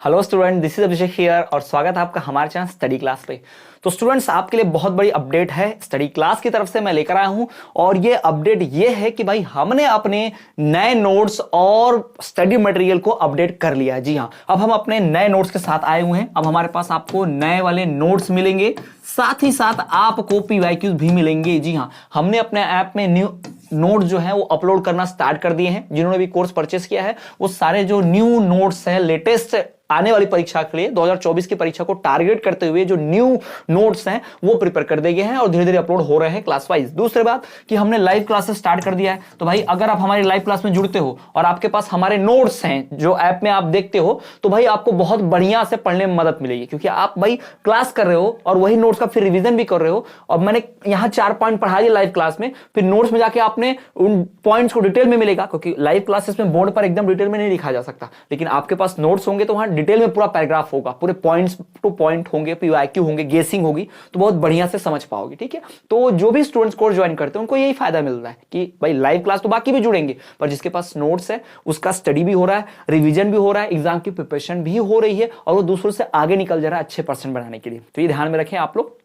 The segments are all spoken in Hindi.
Hello student, this is Abhishek here और स्वागत है आपका हमारे चैनल स्टडी क्लास पे। तो स्टूडेंट्स, आपके लिए बहुत बड़ी अपडेट है स्टडी क्लास की तरफ से मैं लेकर आया हूं। और ये अपडेट ये है कि भाई हमने अपने नए नोट्स और स्टडी मटेरियल को अपडेट कर लिया है। जी हां, अब हम अपने नए नोट्स के साथ आए हुए हैं। अब हमारे पास आपको नए वाले नोट्स मिलेंगे, साथ ही साथ आपको पीवाईक्यूज भी मिलेंगे। जी हां, हमने अपने ऐप में न्यू नोट जो है वो अपलोड करना स्टार्ट कर दिए हैं। जिन्होंने भी कोर्स परचेस किया है वो सारे जो न्यू नोट्स हैं, लेटेस्ट आने वाली परीक्षा के लिए 2024 की परीक्षा को टारगेट करते हुए जो न्यू नोट्स हैं वो प्रिपेयर कर दिए गए हैं और धीरे धीरे अपलोड हो रहे हैं क्लास वाइज। दूसरी बात कि हमने लाइव क्लासेस स्टार्ट कर दिया है। तो भाई अगर आप हमारी लाइव क्लास में जुड़ते हो और आपके पास हमारे नोट्स हैं जो ऐप में आप देखते हो, तो भाई आपको बहुत बढ़िया से पढ़ने में मदद मिलेगी, क्योंकि आप भाई क्लास कर रहे हो और वही नोट्स का फिर रिविजन भी कर रहे हो। और मैंने यहाँ 4 पॉइंट पढ़ा दिए लाइव क्लास में, फिर नोट्स में जाके आपने उन पॉइंट्स को डिटेल में मिलेगा, क्योंकि लाइव क्लासेस में बोर्ड पर एकदम डिटेल में नहीं लिखा जा सकता। लेकिन आपके पास नोट्स होंगे तो वहां डिटेल में पूरा पैराग्राफ होगा, पूरे पॉइंट्स टू पॉइंट होंगे, पीवाईक्यू होंगे, गेसिंग होगी, तो बहुत बढ़िया से समझ पाओगे। ठीक है, तो जो भी स्टूडेंट्स कोर्स ज्वाइन करते हैं उनको यही फायदा मिल रहा है कि भाई लाइव क्लास तो बाकी भी जुड़ेंगे, पर जिसके पास नोट्स है उसका स्टडी भी हो रहा है, रिवीजन भी हो रहा है, एग्जाम की प्रिपरेशन भी हो रही है और वो दूसरों से आगे निकल जा रहा है अच्छे परसेंट बनाने के लिए। तो ये ध्यान में रखें, आप लोग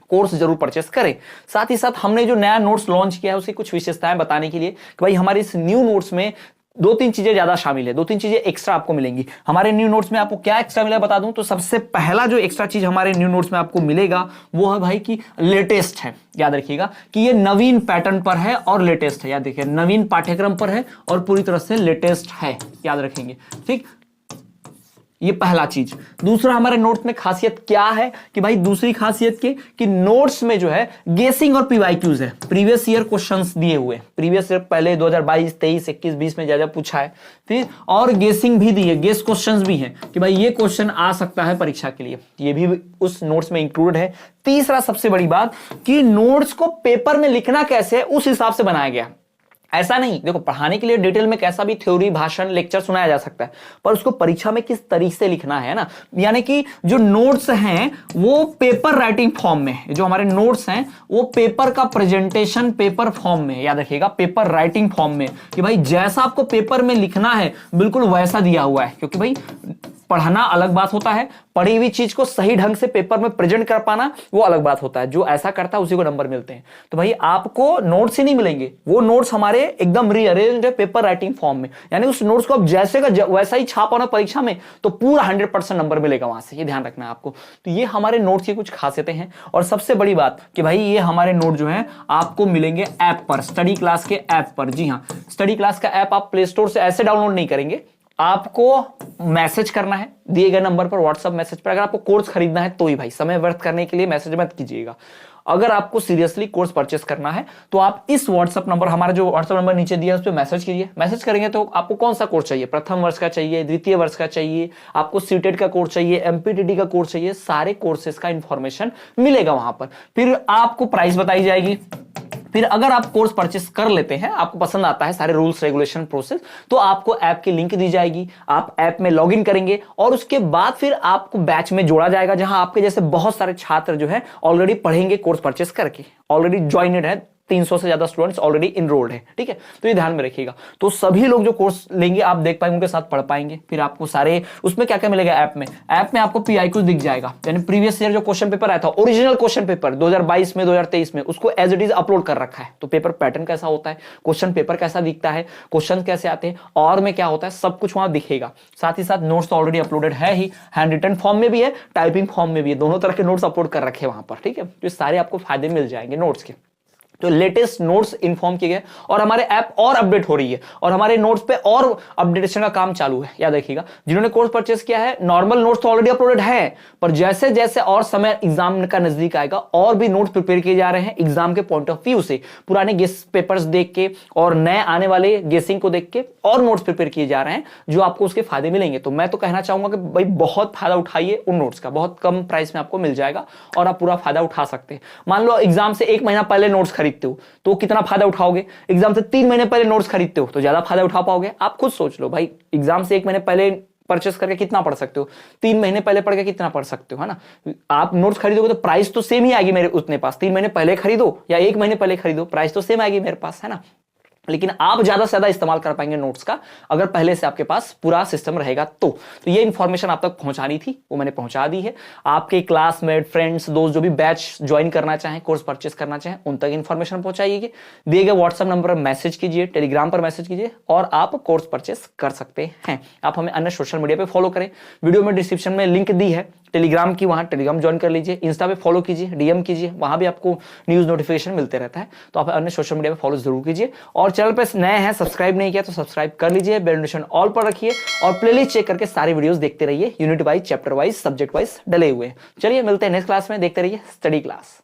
कोर्स जरूर परचेस करें। साथ ही साथ हमने जो नया नोट्स लॉन्च किया है उसकी कुछ विशेषताएं बताने के लिए कि भाई हमारे इस न्यू नोट्स में 2-3 चीजें ज्यादा शामिल है, 2-3 चीजें एक्स्ट्रा आपको मिलेंगी। हमारे न्यू नोट्स में आपको क्या एक्स्ट्रा मिला बता दूं तो सबसे पहला जो एक्स्ट्रा चीज हमारे न्यू नोट्स में आपको मिलेगा वो है भाई कि लेटेस्ट है। याद रखिएगा कि ये नवीन पैटर्न पर है और लेटेस्ट है। याद देखिए, नवीन पाठ्यक्रम पर है और पूरी तरह से लेटेस्ट है, याद रखेंगे। ठीक, ये पहला चीज। दूसरा, हमारे नोट्स में खासियत क्या है कि भाई दूसरी खासियत की कि नोट्स में जो है गेसिंग और पीवाईक्यूज है, प्रीवियस ईयर क्वेश्चंस दिए हुए। प्रीवियस ईयर पहले 2022, 23, 21, 20 में ज्यादा पूछा है, ठीक, और गेसिंग भी दी है, गेस क्वेश्चंस भी हैं कि भाई ये क्वेश्चन आ सकता है परीक्षा के लिए, ये भी उस नोट्स में इंक्लूड है। तीसरा सबसे बड़ी बात कि नोट्स को पेपर में लिखना कैसे है उस हिसाब से बनाया गया। ऐसा नहीं, देखो पढ़ाने के लिए डिटेल में कैसा भी थ्योरी, भाषण, लेक्चर सुनाया जा सकता है, पर उसको परीक्षा में किस तरीके से लिखना है ना, यानी कि जो नोट्स हैं वो पेपर राइटिंग फॉर्म में, जो हमारे नोट्स हैं वो पेपर का प्रेजेंटेशन पेपर फॉर्म में, याद रखिएगा पेपर राइटिंग फॉर्म में, कि भाई जैसा आपको पेपर में लिखना है बिल्कुल वैसा दिया हुआ है। क्योंकि भाई पढ़ना अलग बात होता है, पढ़ी हुई चीज को सही ढंग से पेपर में प्रेजेंट कर पाना वो अलग बात होता है। जो ऐसा करता है उसी को नंबर मिलते हैं। तो भाई आपको नोट्स ही नहीं मिलेंगे, वो नोट्स हमारे एकदम रीअरेंज्ड है पेपर राइटिंग फॉर्म में, यानी उस नोट्स को आप जैसे का वैसा ही छाप आना परीक्षा में तो पूरा 100% नंबर मिलेगा वहां से, ये ध्यान रखना है आपको। तो ये हमारे नोट्स की कुछ खासियतें हैं। और सबसे बड़ी बात कि भाई ये हमारे नोट जो है आपको मिलेंगे ऐप पर, स्टडी क्लास के ऐप पर। जी हाँ, स्टडी क्लास का ऐप आप प्ले स्टोर से ऐसे डाउनलोड नहीं करेंगे, आपको मैसेज करना है दिए गए नंबर पर, व्हाट्सएप मैसेज पर। अगर आपको कोर्स खरीदना है तो ही, भाई समय व्यर्थ करने के लिए मैसेज मत कीजिएगा। अगर आपको सीरियसली कोर्स परचेस करना है तो आप इस व्हाट्सएप नंबर, हमारा जो व्हाट्सएप नंबर नीचे दिया है उस पर मैसेज कीजिए। मैसेज करेंगे तो आपको कौन सा कोर्स चाहिए, प्रथम वर्ष का चाहिए, द्वितीय वर्ष का चाहिए, आपको सीटेट का कोर्स चाहिए, एमपीटीटी का कोर्स चाहिए, सारे कोर्सेज का इंफॉर्मेशन मिलेगा वहां पर। फिर आपको प्राइस बताई जाएगी। फिर अगर आप कोर्स परचेस कर लेते हैं, आपको पसंद आता है सारे रूल्स रेगुलेशन प्रोसेस, तो आपको ऐप की लिंक दी जाएगी, आप ऐप में लॉगिन करेंगे और उसके बाद फिर आपको बैच में जोड़ा जाएगा, जहां आपके जैसे बहुत सारे छात्र जो है ऑलरेडी पढ़ेंगे कोर्स परचेस करके, ऑलरेडी ज्वाइनेड है, 300 से ज्यादा स्टूडेंट्स ऑलरेडी इनरोल्ड है। ठीक है, तो ये ध्यान में रखिएगा। तो सभी लोग जो कोर्स लेंगे आप देख पाएंगे, उनके साथ पढ़ पाएंगे। फिर आपको सारे उसमें क्या क्या मिलेगा ऐप में आपको पीआईक्यू दिख जाएगा, यानी प्रीवियस ईयर जो क्वेश्चन पेपर आया था, ओरिजिनल क्वेश्चन पेपर 2022 में, 2023 में, उसको एज इट इज अपलोड कर रखा है। तो पेपर पैटर्न कैसा होता है, क्वेश्चन पेपर कैसा दिखता है, क्वेश्चन कैसे आते हैं और में क्या होता है, सब कुछ वहां दिखेगा। साथ ही साथ नोट्स तो ऑलरेडी अपलोडेड है ही, हैंड रिटन फॉर्म में भी है, टाइपिंग फॉर्म में भी है, दोनों तरह के नोट्स अपलोड कर रखे हैं वहां पर। ठीक है, तो सारे आपको फायदे मिल जाएंगे नोट्स के। तो लेटेस्ट नोट्स इन्फॉर्म किए गए और हमारे ऐप और अपडेट हो रही है और हमारे नोट्स पे और अपडेटेशन का काम चालू है। याद रखिएगा, जिन्होंने कोर्स परचेस किया है, नॉर्मल नोट्स तो ऑलरेडी अपलोडेड है, पर जैसे जैसे और समय एग्जाम का नजदीक आएगा और भी नोट्स प्रिपेयर किए जा रहे हैं एग्जाम के पॉइंट ऑफ व्यू से, पुराने गेस पेपर्स देख के और नए आने वाले गेसिंग को देख के और नोट्स प्रिपेयर किए जा रहे हैं, जो आपको उसके फायदे मिलेंगे। तो मैं तो कहना चाहूंगा कि भाई बहुत फायदा उठाइए उन नोट्स का, बहुत कम प्राइस में आपको मिल जाएगा और आप पूरा फायदा उठा सकते हैं। मान लो एग्जाम से 1 महीना पहले नोट्स खरीदते हो तो कितना फायदा उठाओगे, एग्जाम से 3 महीने पहले नोट्स खरीदते हो तो ज्यादा फायदा उठा पाओगे। आप खुद सोच लो भाई, एग्जाम से 1 महीने पहले परचेस करके कितना पढ़ सकते हो, 3 महीने पहले पढ़ के कितना पढ़ सकते हो, है ना। आप नोट्स खरीदोगे तो प्राइस तो सेम ही आएगी मेरे उतने पास, 3 महीने पहले खरीदो या 1 महीने पहले खरीदो, प्राइस तो सेम आएगी मेरे पास, है ना। लेकिन आप ज्यादा से ज्यादा इस्तेमाल कर पाएंगे नोट्स का अगर पहले से आपके पास पूरा सिस्टम रहेगा तो ये इंफॉर्मेशन आप तक पहुंचानी थी, वो मैंने पहुंचा दी है। आपके क्लासमेट, फ्रेंड्स, दोस्त जो भी बैच ज्वाइन करना चाहें, कोर्स परचेस करना चाहें, उन तक इंफॉर्मेशन पहुंचाइए। दिए गए व्हाट्सएप नंबर पर मैसेज कीजिए, टेलीग्राम पर मैसेज कीजिए और आप कोर्स परचेस कर सकते हैं। आप हमें अन्य सोशल मीडिया पे फॉलो करें, वीडियो में डिस्क्रिप्शन में लिंक दी है टेलीग्राम की, वहां टेलीग्राम ज्वाइन कर लीजिए। इंस्टा पे फॉलो कीजिए, डीएम कीजिए, वहां भी आपको न्यूज नोटिफिकेशन मिलते रहता है। तो आप अन्य सोशल मीडिया पे फॉलो जरूर कीजिए और चैनल पे नए हैं, सब्सक्राइब नहीं किया तो सब्सक्राइब कर लीजिए, बेल नोटिफिकेशन ऑल पर रखिए और प्लेलिस्ट चेक करके सारे वीडियोस देखते रहिए। Unit wise, chapter wise, subject wise डले हुए। चलिए मिलते हैं नेक्स्ट क्लास में, देखते रहिए स्टडी क्लास।